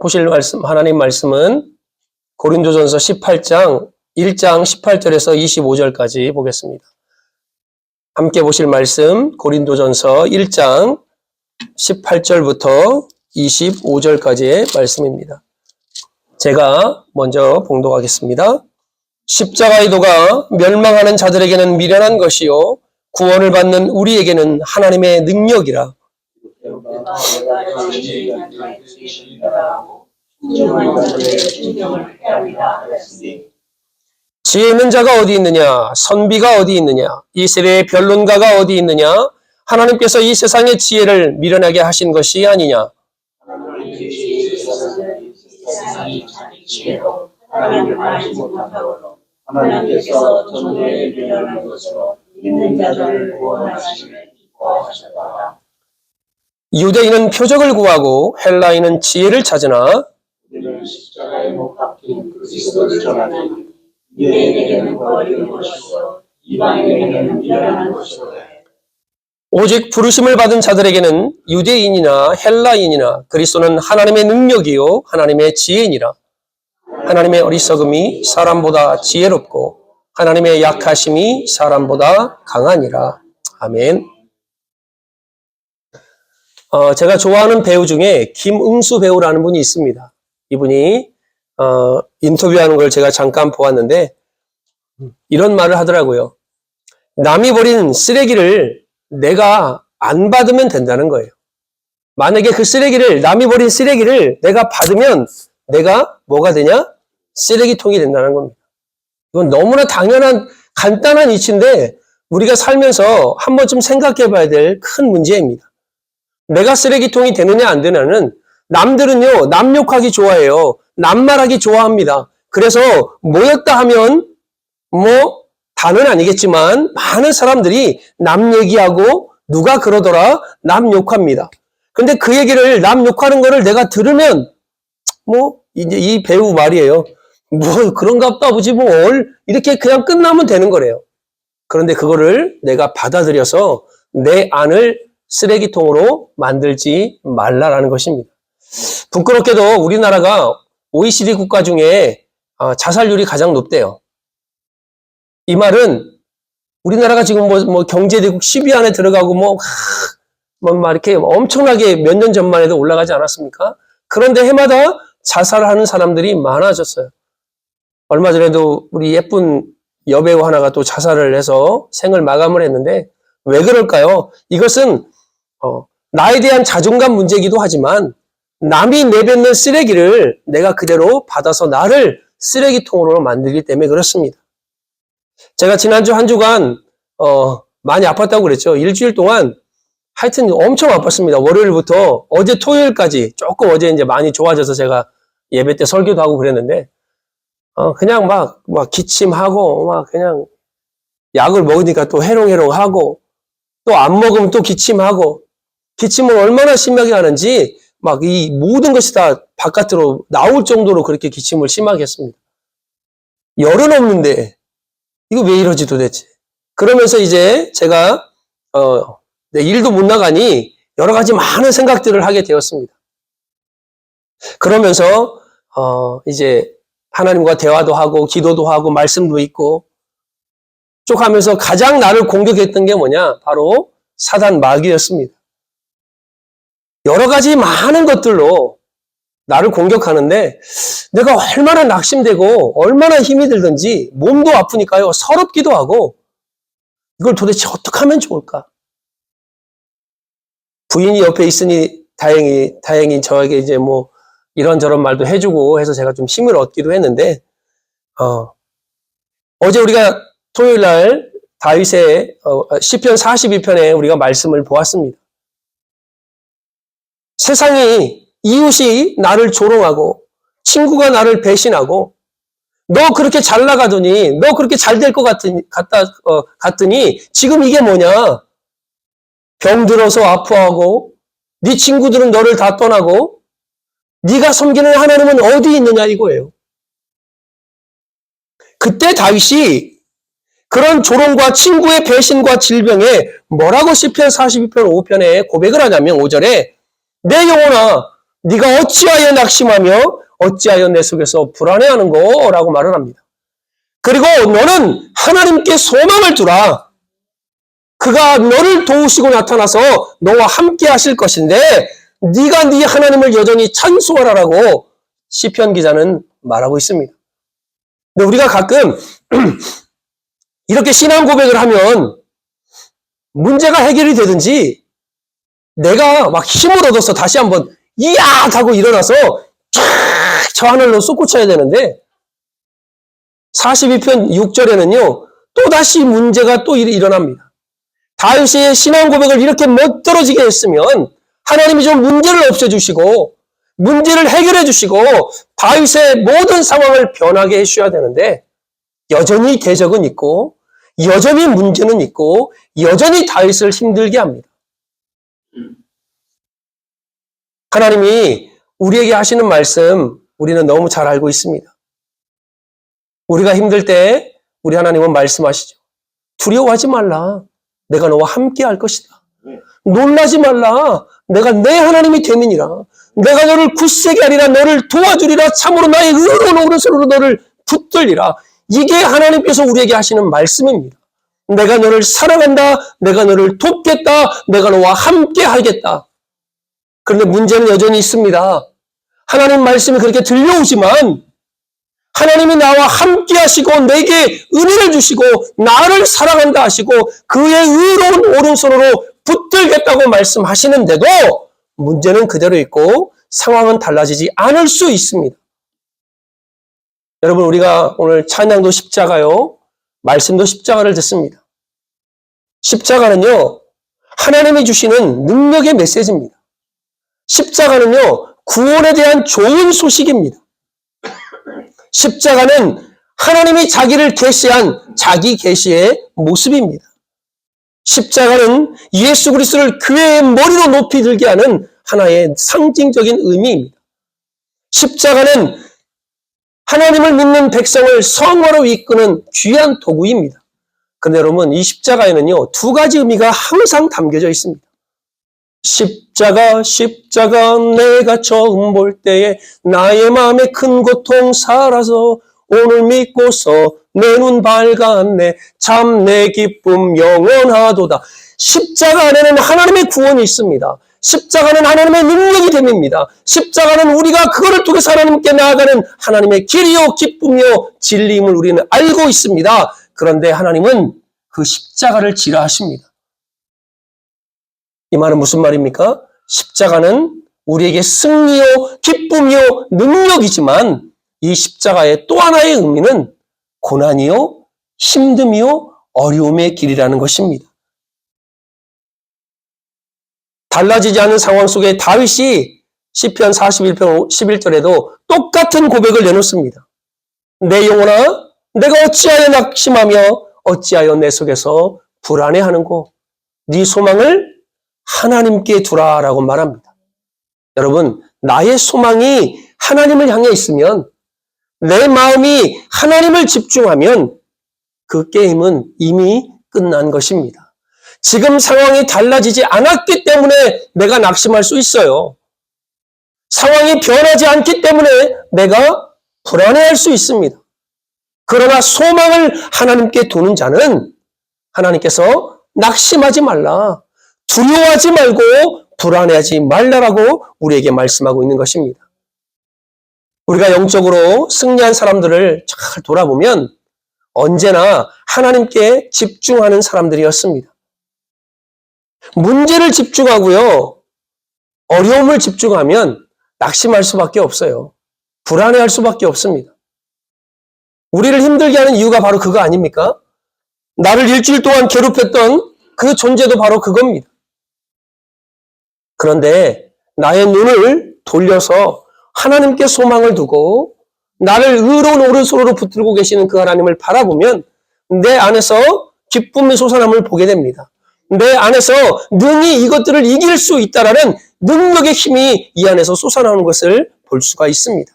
보실 말씀, 하나님 말씀은 고린도전서 18장 1장 18절에서 25절까지 보겠습니다. 함께 보실 말씀 고린도전서 1장 18절부터 25절까지의 말씀입니다. 제가 먼저 봉독하겠습니다. 십자가의 도가 멸망하는 자들에게는 미련한 것이요 구원을 받는 우리에게는 하나님의 능력이라. 지혜 있는 자가 어디 있느냐? 선비가 어디 있느냐? 이 세대의 변론가가 어디 있느냐? 하나님께서 이 세상의 지혜를 미련하게 하신 것이 아니냐? 하나님께서 전에 미련한 것으로 있는 자들을 구원하시기를 기뻐하셨다. 유대인은 표적을 구하고 헬라인은 지혜를 찾으나 우리는 십자가에 못 박힌 그리스도를 전하니 유대인에게는 거리는 것이요 이방인에게는 미련한 것이로 오직 부르심을 받은 자들에게는 유대인이나 헬라인이나 그리스도는 하나님의 능력이요 하나님의 지혜니라. 하나님의 어리석음이 사람보다 지혜롭고 하나님의 약하심이 사람보다 강하니라. 아멘. 제가 좋아하는 배우 중에 김응수 배우라는 분이 있습니다. 이분이 인터뷰하는 걸 제가 잠깐 보았는데 이런 말을 하더라고요. 남이 버린 쓰레기를 내가 안 받으면 된다는 거예요. 만약에 그 쓰레기를, 남이 버린 쓰레기를 내가 받으면 내가 뭐가 되냐? 쓰레기통이 된다는 겁니다. 이건 너무나 당연한 간단한 이치인데 우리가 살면서 한 번쯤 생각해 봐야 될 큰 문제입니다. 내가 쓰레기통이 되느냐 안 되느냐는 남들은요, 남 욕하기 좋아해요. 남 말하기 좋아합니다. 그래서 모였다 하면 다는 아니겠지만 많은 사람들이 남 얘기하고 누가 그러더라 남 욕합니다. 근데 그 얘기를 남 욕하는 거를 내가 들으면 이제 이 배우 말이에요. 그런가 보지 이렇게 그냥 끝나면 되는 거래요. 그런데 그거를 내가 받아들여서 내 안을 쓰레기통으로 만들지 말라라는 것입니다. 부끄럽게도 우리나라가 OECD 국가 중에 자살률이 가장 높대요. 이 말은 우리나라가 지금 경제대국 10위 안에 들어가고 이렇게 엄청나게 몇 년 전만 해도 올라가지 않았습니까? 그런데 해마다 자살하는 사람들이 많아졌어요. 얼마 전에도 우리 예쁜 여배우 하나가 또 자살을 해서 생을 마감을 했는데 왜 그럴까요? 이것은 나에 대한 자존감 문제이기도 하지만 남이 내뱉는 쓰레기를 내가 그대로 받아서 나를 쓰레기통으로 만들기 때문에 그렇습니다. 제가 지난주 한 주간 많이 아팠다고 그랬죠. 일주일 동안 하여튼 엄청 아팠습니다. 월요일부터 어제 토요일까지 조금 어제 이제 많이 좋아져서 제가 예배 때 설교도 하고 그랬는데 그냥 막 기침하고 그냥 약을 먹으니까 또 해롱해롱하고 또 안 먹으면 또 기침하고 기침을 얼마나 심하게 하는지 이 모든 것이 다 바깥으로 나올 정도로 그렇게 기침을 심하게 했습니다. 열은 없는데 이거 왜 이러지 도대체? 그러면서 이제 제가 일도 못 나가니 여러 가지 많은 생각들을 하게 되었습니다. 그러면서 이제 하나님과 대화도 하고 기도도 하고 말씀도 읽고 쭉 하면서 가장 나를 공격했던 게 뭐냐? 바로 사단 마귀였습니다. 여러 가지 많은 것들로 나를 공격하는데 내가 얼마나 낙심되고 얼마나 힘이 들든지 몸도 아프니까요. 서럽기도 하고 이걸 도대체 어떻게 하면 좋을까? 부인이 옆에 있으니 다행히 저에게 이제 이런저런 말도 해주고 해서 제가 좀 힘을 얻기도 했는데 어제 우리가 토요일 날 다윗의 시편 42편에 우리가 말씀을 보았습니다. 세상이 이웃이 나를 조롱하고 친구가 나를 배신하고 너 그렇게 잘 나가더니 너 그렇게 잘 될 것 같더니 지금 이게 뭐냐? 병들어서 아파하고 네 친구들은 너를 다 떠나고 네가 섬기는 하나님은 어디 있느냐 이거예요. 그때 다윗이 그런 조롱과 친구의 배신과 질병에 뭐라고 시편 42편 5편에 고백을 하냐면 5절에 내 영혼아 네가 어찌하여 낙심하며 어찌하여 내 속에서 불안해하는고? 라고 말을 합니다. 그리고 너는 하나님께 소망을 두라. 그가 너를 도우시고 나타나서 너와 함께 하실 것인데 네가 네 하나님을 여전히 찬송하라라고 시편 기자는 말하고 있습니다. 근데 우리가 가끔 이렇게 신앙 고백을 하면 문제가 해결이 되든지 내가 막 힘을 얻어서 다시 한번 이야 하고 일어나서 쫙 저 하늘로 솟구쳐야 되는데 42편 6절에는요 또다시 문제가 또 일어납니다. 다윗의 신앙 고백을 이렇게 멋들어지게 했으면 하나님이 좀 문제를 없애주시고 문제를 해결해 주시고 다윗의 모든 상황을 변하게 해주셔야 되는데 여전히 궤적은 있고 여전히 문제는 있고 여전히 다윗을 힘들게 합니다. 하나님이 우리에게 하시는 말씀 우리는 너무 잘 알고 있습니다. 우리가 힘들 때 우리 하나님은 말씀하시죠. 두려워하지 말라. 내가 너와 함께 할 것이다. 놀라지 말라. 내가 내 하나님이 됨이니라. 내가 너를 굳세게 하리라. 너를 도와주리라. 참으로 나의 의로운 오른손으로 너를 붙들리라. 이게 하나님께서 우리에게 하시는 말씀입니다. 내가 너를 사랑한다. 내가 너를 돕겠다. 내가 너와 함께 하겠다. 그런데 문제는 여전히 있습니다. 하나님 말씀이 그렇게 들려오지만 하나님이 나와 함께 하시고 내게 은혜를 주시고 나를 사랑한다 하시고 그의 의로운 오른손으로 붙들겠다고 말씀하시는데도 문제는 그대로 있고 상황은 달라지지 않을 수 있습니다. 여러분 우리가 오늘 찬양도 십자가요. 말씀도 십자가를 듣습니다. 십자가는요. 하나님이 주시는 능력의 메시지입니다. 십자가는요. 구원에 대한 좋은 소식입니다. 십자가는 하나님이 자기를 계시한 자기 계시의 모습입니다. 십자가는 예수 그리스도를 교회의 머리로 높이 들게 하는 하나의 상징적인 의미입니다. 십자가는 하나님을 믿는 백성을 성화로 이끄는 귀한 도구입니다. 그런데 여러분 이 십자가에는요 2가지 의미가 항상 담겨져 있습니다. 십자가 내가 처음 볼 때에 나의 마음에 큰 고통 살아서 오늘 믿고서 내 눈 밝았네 참 내 기쁨 영원하도다. 십자가 안에는 하나님의 구원이 있습니다. 십자가는 하나님의 능력이 됨입니다. 십자가는 우리가 그거를 통해서 하나님께 나아가는 하나님의 길이요 기쁨이요 진리임을 우리는 알고 있습니다. 그런데 하나님은 그 십자가를 지라하십니다. 이 말은 무슨 말입니까? 십자가는 우리에게 승리요, 기쁨이요, 능력이지만 이 십자가의 또 하나의 의미는 고난이요, 힘듦이요, 어려움의 길이라는 것입니다. 달라지지 않은 상황 속에 다윗이 시편 41편 11절에도 똑같은 고백을 내놓습니다. 내 영혼아, 내가 어찌하여 낙심하며 어찌하여 내 속에서 불안해하는고 네 소망을 하나님께 두라라고 말합니다. 여러분, 나의 소망이 하나님을 향해 있으면 내 마음이 하나님을 집중하면 그 게임은 이미 끝난 것입니다. 지금 상황이 달라지지 않았기 때문에 내가 낙심할 수 있어요. 상황이 변하지 않기 때문에 내가 불안해할 수 있습니다. 그러나 소망을 하나님께 두는 자는 하나님께서 낙심하지 말라, 두려워하지 말고 불안해하지 말라라고 우리에게 말씀하고 있는 것입니다. 우리가 영적으로 승리한 사람들을 잘 돌아보면 언제나 하나님께 집중하는 사람들이었습니다. 문제를 집중하고요, 어려움을 집중하면 낙심할 수밖에 없어요. 불안해할 수밖에 없습니다. 우리를 힘들게 하는 이유가 바로 그거 아닙니까? 나를 일주일 동안 괴롭혔던 그 존재도 바로 그겁니다. 그런데 나의 눈을 돌려서 하나님께 소망을 두고 나를 의로운 오른손으로 붙들고 계시는 그 하나님을 바라보면 내 안에서 기쁨의 솟아남을 보게 됩니다. 내 안에서 능히 이것들을 이길 수 있다라는 능력의 힘이 이 안에서 솟아나오는 것을 볼 수가 있습니다.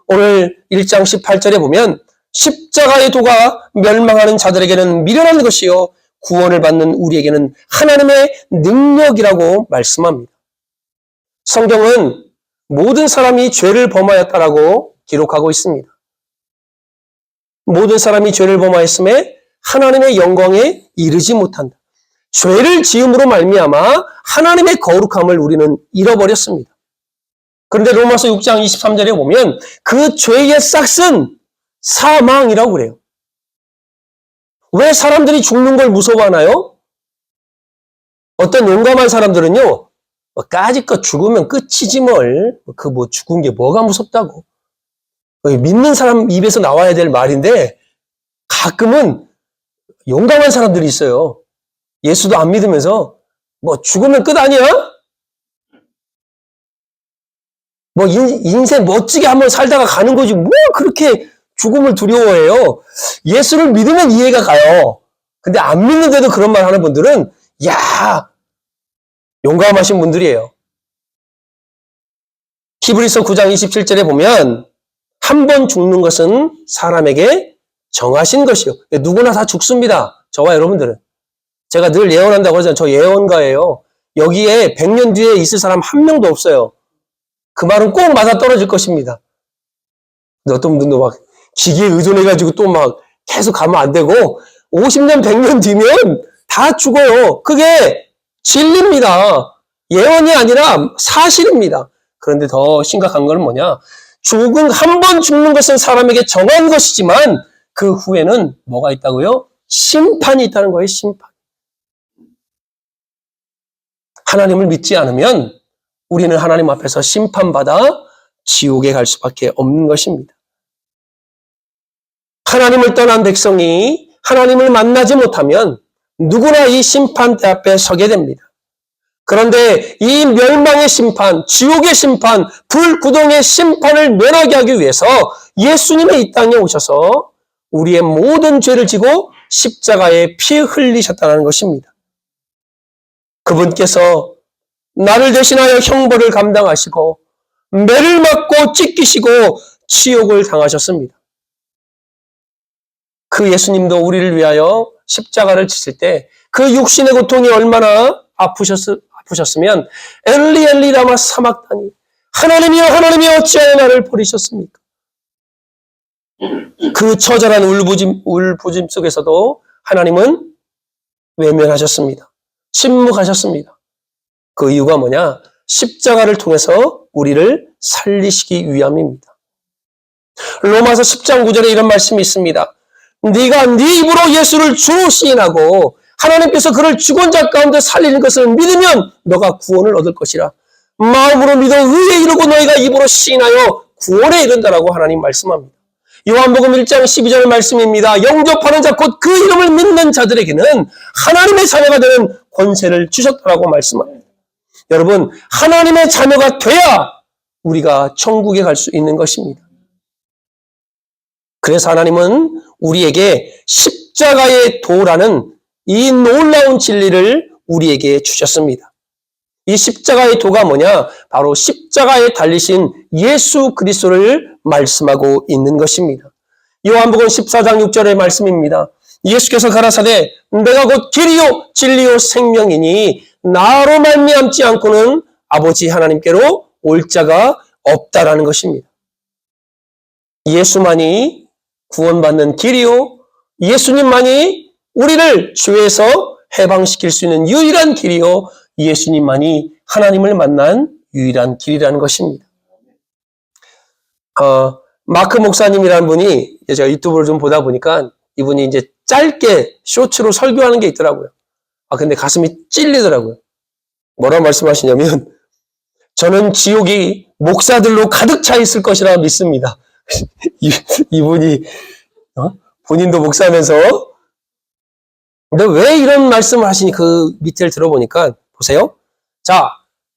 오늘 1장 18절에 보면 십자가의 도가 멸망하는 자들에게는 미련한 것이요 구원을 받는 우리에게는 하나님의 능력이라고 말씀합니다. 성경은 모든 사람이 죄를 범하였다라고 기록하고 있습니다. 모든 사람이 죄를 범하였음에 하나님의 영광에 이르지 못한다. 죄를 지음으로 말미암아 하나님의 거룩함을 우리는 잃어버렸습니다. 그런데 로마서 6장 23절에 보면 그 죄의 싹은 사망이라고 그래요. 왜 사람들이 죽는 걸 무서워하나요? 어떤 용감한 사람들은요, 까짓것 죽으면 끝이지 뭘. 죽은 게 뭐가 무섭다고. 믿는 사람 입에서 나와야 될 말인데, 가끔은 용감한 사람들이 있어요. 예수도 안 믿으면서, 죽으면 끝 아니야? 인생 멋지게 한번 살다가 가는 거지. 그렇게 죽음을 두려워해요. 예수를 믿으면 이해가 가요. 근데 안 믿는데도 그런 말 하는 분들은, 용감하신 분들이에요. 히브리서 9장 27절에 보면 한 번 죽는 것은 사람에게 정하신 것이요. 누구나 다 죽습니다. 저와 여러분들은. 제가 늘 예언한다고 하잖아요. 저 예언가예요. 여기에 100년 뒤에 있을 사람 한 명도 없어요. 그 말은 꼭 맞아 떨어질 것입니다. 근데 어떤 분들도 막 기계에 의존해가지고 또 막 계속 가면 안 되고 50년, 100년 뒤면 다 죽어요. 그게 진리입니다. 예언이 아니라 사실입니다. 그런데 더 심각한 건 뭐냐? 한 번 죽는 것은 사람에게 정한 것이지만 그 후에는 뭐가 있다고요? 심판이 있다는 거예요. 심판. 하나님을 믿지 않으면 우리는 하나님 앞에서 심판받아 지옥에 갈 수밖에 없는 것입니다. 하나님을 떠난 백성이 하나님을 만나지 못하면 누구나 이 심판대 앞에 서게 됩니다. 그런데 이 멸망의 심판, 지옥의 심판, 불구덩의 심판을 면하게 하기 위해서 예수님이 이 땅에 오셔서 우리의 모든 죄를 지고 십자가에 피 흘리셨다는 것입니다. 그분께서 나를 대신하여 형벌을 감당하시고 매를 맞고 찢기시고 치욕을 당하셨습니다. 그 예수님도 우리를 위하여 십자가를 지실 때 그 육신의 고통이 얼마나 아프셨으면 엘리 엘리 라마 사막다니 하나님이여 하나님이여 어찌하여 나를 버리셨습니까? 그 처절한 울부짖음 속에서도 하나님은 외면하셨습니다. 침묵하셨습니다. 그 이유가 뭐냐? 십자가를 통해서 우리를 살리시기 위함입니다. 로마서 10장 9절에 이런 말씀이 있습니다. 네가 네 입으로 예수를 주로 시인하고 하나님께서 그를 죽은 자 가운데 살리는 것을 믿으면 너가 구원을 얻을 것이라. 마음으로 믿어 의에 이르고 너희가 입으로 시인하여 구원에 이른다라고 하나님 말씀합니다. 요한복음 1장 12절 말씀입니다. 영접하는 자 곧 그 이름을 믿는 자들에게는 하나님의 자녀가 되는 권세를 주셨다라고 말씀합니다. 여러분, 하나님의 자녀가 돼야 우리가 천국에 갈 수 있는 것입니다. 그래서 하나님은 우리에게 십자가의 도라는 이 놀라운 진리를 우리에게 주셨습니다. 이 십자가의 도가 뭐냐? 바로 십자가에 달리신 예수 그리스도를 말씀하고 있는 것입니다. 요한복음 14장 6절의 말씀입니다. 예수께서 가라사대 내가 곧 길이요 진리요 생명이니 나로 말미암지 않고는 아버지 하나님께로 올 자가 없다라는 것입니다. 예수만이 구원받는 길이요, 예수님만이 우리를 죄에서 해방시킬 수 있는 유일한 길이요, 예수님만이 하나님을 만난 유일한 길이라는 것입니다. 마크 목사님이라는 분이 제가 유튜브를 좀 보다 보니까 이분이 이제 짧게 쇼츠로 설교하는 게 있더라고요. 근데 가슴이 찔리더라고요. 뭐라고 말씀하시냐면, 저는 지옥이 목사들로 가득 차 있을 것이라 믿습니다. 이분이 본인도 목사면서 근데 왜 이런 말씀을 하시니 그 밑을 들어보니까 보세요. 자,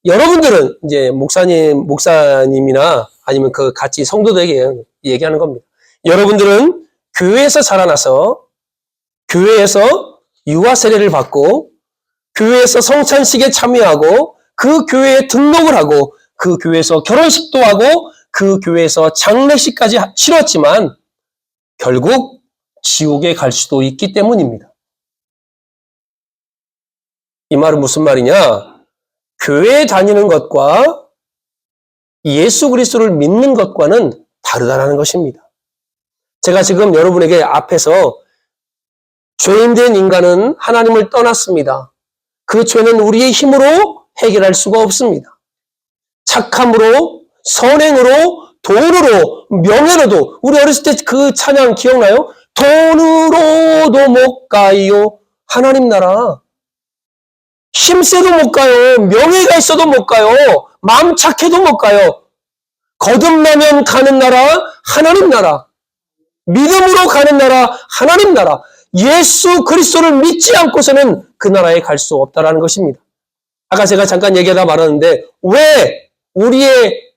여러분들은 이제 목사님이나 아니면 그 같이 성도들에게 얘기하는 겁니다. 여러분들은 교회에서 자라나서 교회에서 유아 세례를 받고 교회에서 성찬식에 참여하고 그 교회에 등록을 하고 그 교회에서 결혼식도 하고 그 교회에서 장례식까지 치렀지만 결국 지옥에 갈 수도 있기 때문입니다. 이 말은 무슨 말이냐? 교회에 다니는 것과 예수 그리스도를 믿는 것과는 다르다는 것입니다. 제가 지금 여러분에게 앞에서 죄인된 인간은 하나님을 떠났습니다. 그 죄는 우리의 힘으로 해결할 수가 없습니다. 착함으로, 선행으로, 돈으로, 명예로도, 우리 어렸을 때 그 찬양 기억나요? 돈으로도 못 가요. 하나님 나라. 힘세도 못 가요. 명예가 있어도 못 가요. 마음 착해도 못 가요. 거듭나면 가는 나라, 하나님 나라. 믿음으로 가는 나라, 하나님 나라. 예수 그리스도를 믿지 않고서는 그 나라에 갈 수 없다라는 것입니다. 아까 제가 잠깐 얘기하다 말았는데 왜 우리의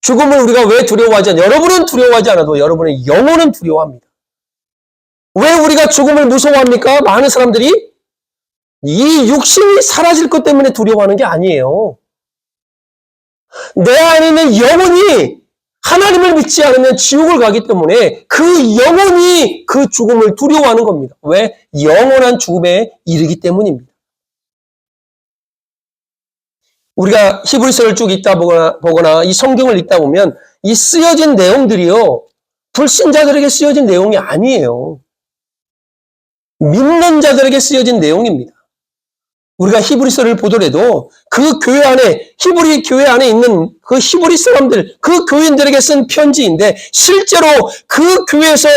죽음을 우리가 왜 두려워하지 않아요? 여러분은 두려워하지 않아도 여러분의 영혼은 두려워합니다. 왜 우리가 죽음을 무서워합니까? 많은 사람들이 이 육신이 사라질 것 때문에 두려워하는 게 아니에요. 내 안에 있는 영혼이 하나님을 믿지 않으면 지옥을 가기 때문에 그 영혼이 그 죽음을 두려워하는 겁니다. 왜? 영원한 죽음에 이르기 때문입니다. 우리가 히브리서를 쭉 읽다 보거나 이 성경을 읽다 보면 이 쓰여진 내용들이요. 불신자들에게 쓰여진 내용이 아니에요. 믿는 자들에게 쓰여진 내용입니다. 우리가 히브리서를 보더라도 그 교회 안에, 히브리 교회 안에 있는 그 히브리 사람들, 그 교인들에게 쓴 편지인데 실제로 그 교회에서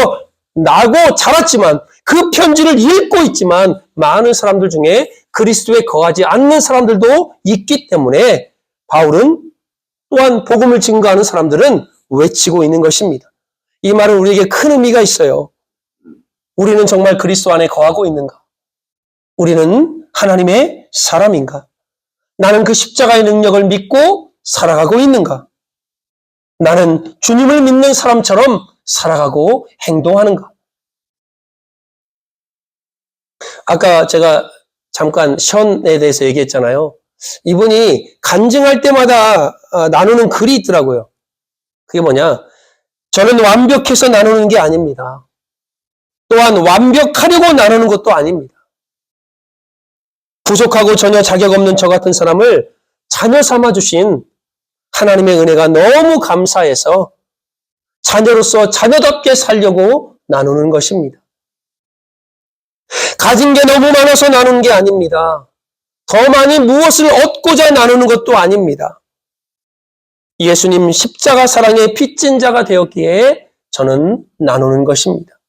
나고 자랐지만 그 편지를 읽고 있지만 많은 사람들 중에 그리스도에 거하지 않는 사람들도 있기 때문에 바울은 또한 복음을 증거하는 사람들은 외치고 있는 것입니다. 이 말은 우리에게 큰 의미가 있어요. 우리는 정말 그리스도 안에 거하고 있는가? 우리는 하나님의 사람인가? 나는 그 십자가의 능력을 믿고 살아가고 있는가? 나는 주님을 믿는 사람처럼 살아가고 행동하는가? 아까 제가 잠깐 션에 대해서 얘기했잖아요. 이분이 간증할 때마다 나누는 글이 있더라고요. 그게 뭐냐? 저는 완벽해서 나누는 게 아닙니다. 또한 완벽하려고 나누는 것도 아닙니다. 부족하고 전혀 자격 없는 저 같은 사람을 자녀 삼아주신 하나님의 은혜가 너무 감사해서 자녀로서 자녀답게 살려고 나누는 것입니다. 가진 게 너무 많아서 나누는 게 아닙니다. 더 많이 무엇을 얻고자 나누는 것도 아닙니다. 예수님 십자가 사랑의 빚진 자가 되었기에 저는 나누는 것입니다.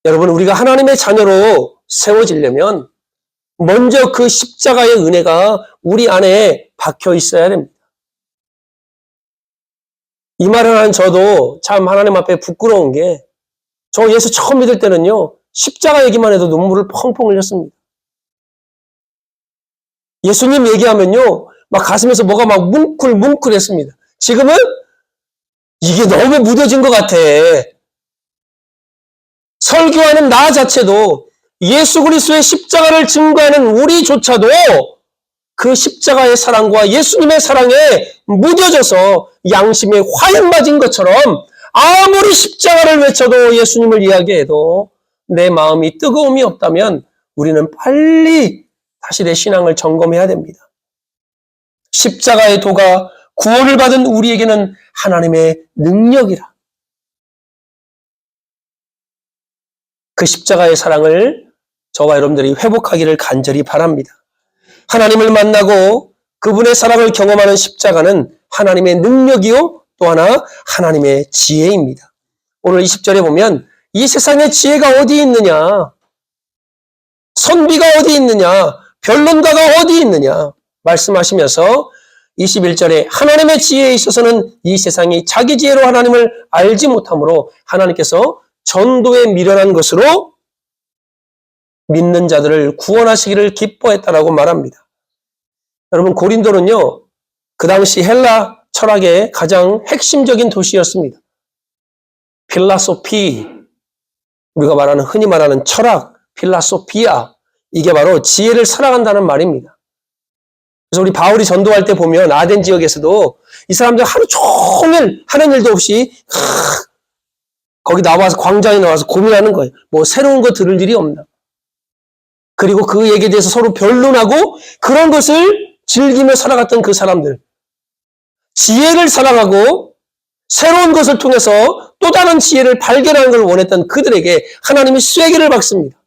여러분, 우리가 하나님의 자녀로 세워지려면 먼저 그 십자가의 은혜가 우리 안에 박혀 있어야 됩니다. 이 말을 한 저도 참 하나님 앞에 부끄러운 게 저 예수 처음 믿을 때는요. 십자가 얘기만 해도 눈물을 펑펑 흘렸습니다. 예수님 얘기하면요. 막 가슴에서 뭐가 막 뭉클뭉클했습니다. 지금은 이게 너무 무뎌진 것 같아. 설교하는 나 자체도 예수 그리스도의 십자가를 증거하는 우리조차도 그 십자가의 사랑과 예수님의 사랑에 무뎌져서 양심에 화염 맞은 것처럼 아무리 십자가를 외쳐도 예수님을 이야기해도 내 마음이 뜨거움이 없다면 우리는 빨리 다시 내 신앙을 점검해야 됩니다. 십자가의 도가 구원을 받은 우리에게는 하나님의 능력이라. 그 십자가의 사랑을 저와 여러분들이 회복하기를 간절히 바랍니다. 하나님을 만나고 그분의 사랑을 경험하는 십자가는 하나님의 능력이요 또 하나 하나님의 지혜입니다. 오늘 20절에 보면 이 세상에 지혜가 어디 있느냐? 선비가 어디 있느냐? 변론가가 어디 있느냐? 말씀하시면서 21절에 하나님의 지혜에 있어서는 이 세상이 자기 지혜로 하나님을 알지 못하므로 하나님께서 전도에 미련한 것으로 믿는 자들을 구원하시기를 기뻐했다라고 말합니다. 여러분, 고린도는요, 그 당시 헬라 철학의 가장 핵심적인 도시였습니다. 필라소피, 우리가 말하는 흔히 말하는 철학, 필라소피아, 이게 바로 지혜를 사랑한다는 말입니다. 그래서 우리 바울이 전도할 때 보면 아덴 지역에서도 이 사람들 하루 종일 하는 일도 없이 거기 나와서 광장에 나와서 고민하는 거예요. 뭐 새로운 거 들을 일이 없나. 그리고 그 얘기에 대해서 서로 변론하고 그런 것을 즐기며 살아갔던 그 사람들. 지혜를 사랑하고 새로운 것을 통해서 또 다른 지혜를 발견하는 걸 원했던 그들에게 하나님이 쐐기를 박습니다.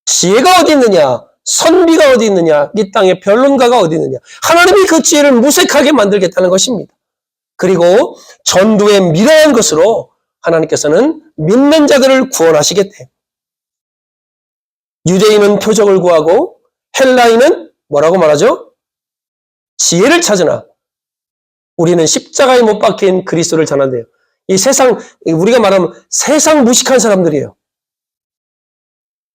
지혜가 어디 있느냐? 선비가 어디 있느냐? 이 땅에 변론가가 어디 있느냐? 하나님이 그 지혜를 무색하게 만들겠다는 것입니다. 그리고 전도의 미련한 것으로 하나님께서는 믿는 자들을 구원하시겠대요. 유대인은 표적을 구하고 헬라인은 뭐라고 말하죠? 지혜를 찾으나 우리는 십자가에 못 박힌 그리스도를 전한대요. 이 세상, 우리가 말하면 세상 무식한 사람들이에요.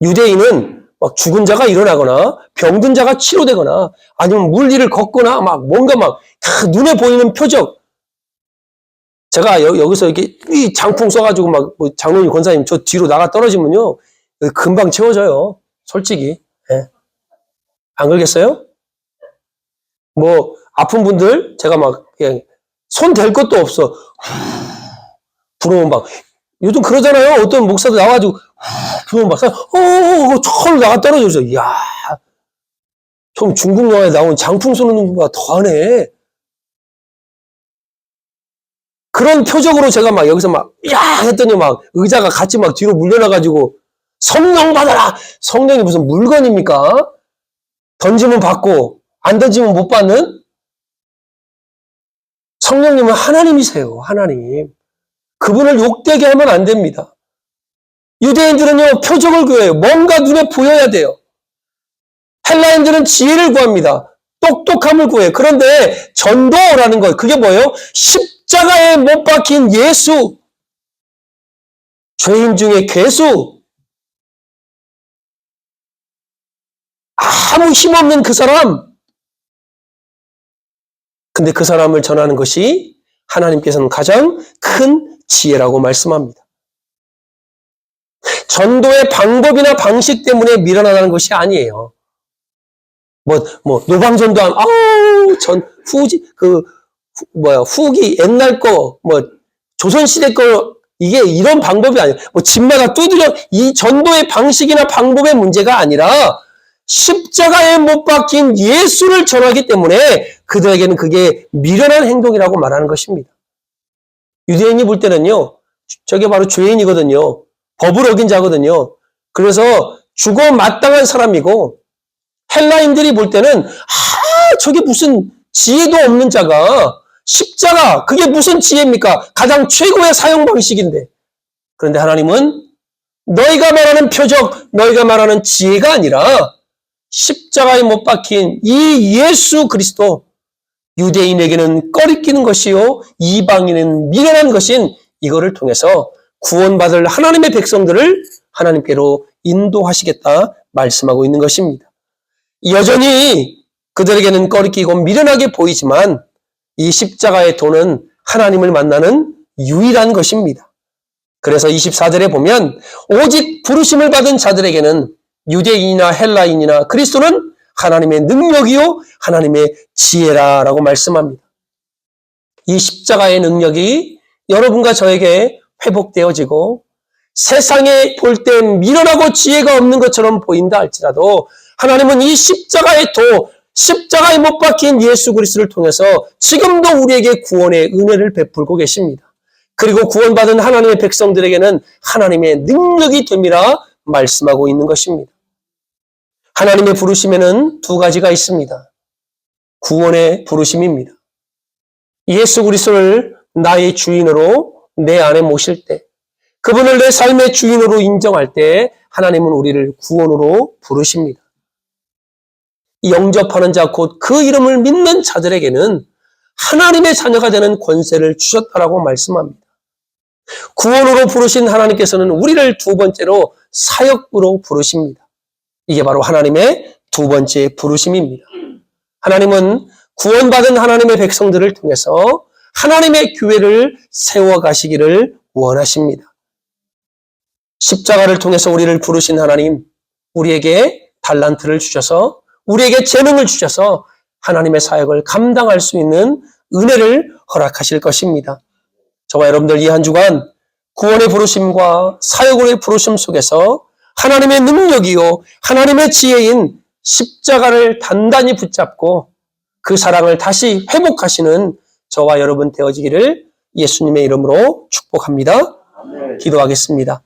유대인은 막 죽은 자가 일어나거나 병든 자가 치료되거나 아니면 물리를 걷거나 막 뭔가 막 눈에 보이는 표적. 제가 여기서 이렇게 이 장풍 쏴가지고 막 장로님 권사님 저 뒤로 나가 떨어지면요 금방 채워져요. 솔직히. 예. 안 그러겠어요? 뭐 아픈 분들 제가 막 그냥 손 댈 것도 없어. 부르면 막 요즘 그러잖아요. 어떤 목사도 나와가지고 부르면 막 저로 나가 떨어져서 이야 좀 중국 영화에 나온 장풍 쏘는 것보다 더하네. 그런 표적으로 제가 막 여기서 막 야 했더니 막 의자가 같이 막 뒤로 물려나가지고 성령 받아라. 성령이 무슨 물건입니까? 던지면 받고 안 던지면 못 받는? 성령님은 하나님이세요. 하나님. 그분을 욕되게 하면 안 됩니다. 유대인들은요 표적을 구해요. 뭔가 눈에 보여야 돼요. 헬라인들은 지혜를 구합니다. 똑똑함을 구해요. 그런데 전도라는 것 그게 뭐예요? 십자가에 못 박힌 예수, 죄인 중에 괴수, 아무 힘없는 그 사람. 근데 그 사람을 전하는 것이 하나님께서는 가장 큰 지혜라고 말씀합니다. 전도의 방법이나 방식 때문에 미련하다는 것이 아니에요. 노방전도 후기 옛날 거, 조선시대 거, 이게 이런 방법이 아니에요. 집마다 두드려, 이 전도의 방식이나 방법의 문제가 아니라, 십자가에 못 박힌 예수를 전하기 때문에 그들에게는 그게 미련한 행동이라고 말하는 것입니다. 유대인이 볼 때는요, 저게 바로 죄인이거든요. 법을 어긴 자거든요. 그래서 죽어 마땅한 사람이고, 헬라인들이 볼 때는, 저게 무슨 지혜도 없는 자가, 십자가, 그게 무슨 지혜입니까? 가장 최고의 사용 방식인데. 그런데 하나님은 너희가 말하는 표적, 너희가 말하는 지혜가 아니라, 십자가에 못 박힌 이 예수 그리스도, 유대인에게는 꺼리끼는 것이요 이방인은 미련한 것인 이거를 통해서 구원받을 하나님의 백성들을 하나님께로 인도하시겠다 말씀하고 있는 것입니다. 여전히 그들에게는 꺼리끼고 미련하게 보이지만 이 십자가의 도는 하나님을 만나는 유일한 것입니다. 그래서 24절에 보면 오직 부르심을 받은 자들에게는 유대인이나 헬라인이나 그리스도는 하나님의 능력이요 하나님의 지혜라라고 말씀합니다. 이 십자가의 능력이 여러분과 저에게 회복되어지고 세상에 볼 때 미련하고 지혜가 없는 것처럼 보인다 할지라도 하나님은 이 십자가의 도, 십자가에 못 박힌 예수 그리스도를 통해서 지금도 우리에게 구원의 은혜를 베풀고 계십니다. 그리고 구원받은 하나님의 백성들에게는 하나님의 능력이 됨이라 말씀하고 있는 것입니다. 하나님의 부르심에는 두 가지가 있습니다. 구원의 부르심입니다. 예수 그리스도를 나의 주인으로 내 안에 모실 때, 그분을 내 삶의 주인으로 인정할 때 하나님은 우리를 구원으로 부르십니다. 영접하는 자 곧 그 이름을 믿는 자들에게는 하나님의 자녀가 되는 권세를 주셨다라고 말씀합니다. 구원으로 부르신 하나님께서는 우리를 두 번째로 사역으로 부르십니다. 이게 바로 하나님의 두 번째 부르심입니다. 하나님은 구원받은 하나님의 백성들을 통해서 하나님의 교회를 세워가시기를 원하십니다. 십자가를 통해서 우리를 부르신 하나님, 우리에게 달란트를 주셔서 우리에게 재능을 주셔서 하나님의 사역을 감당할 수 있는 은혜를 허락하실 것입니다. 저와 여러분들 이 한 주간 구원의 부르심과 사역의 부르심 속에서 하나님의 능력이요 하나님의 지혜인 십자가를 단단히 붙잡고 그 사랑을 다시 회복하시는 저와 여러분 되어지기를 예수님의 이름으로 축복합니다. 아멘. 기도하겠습니다.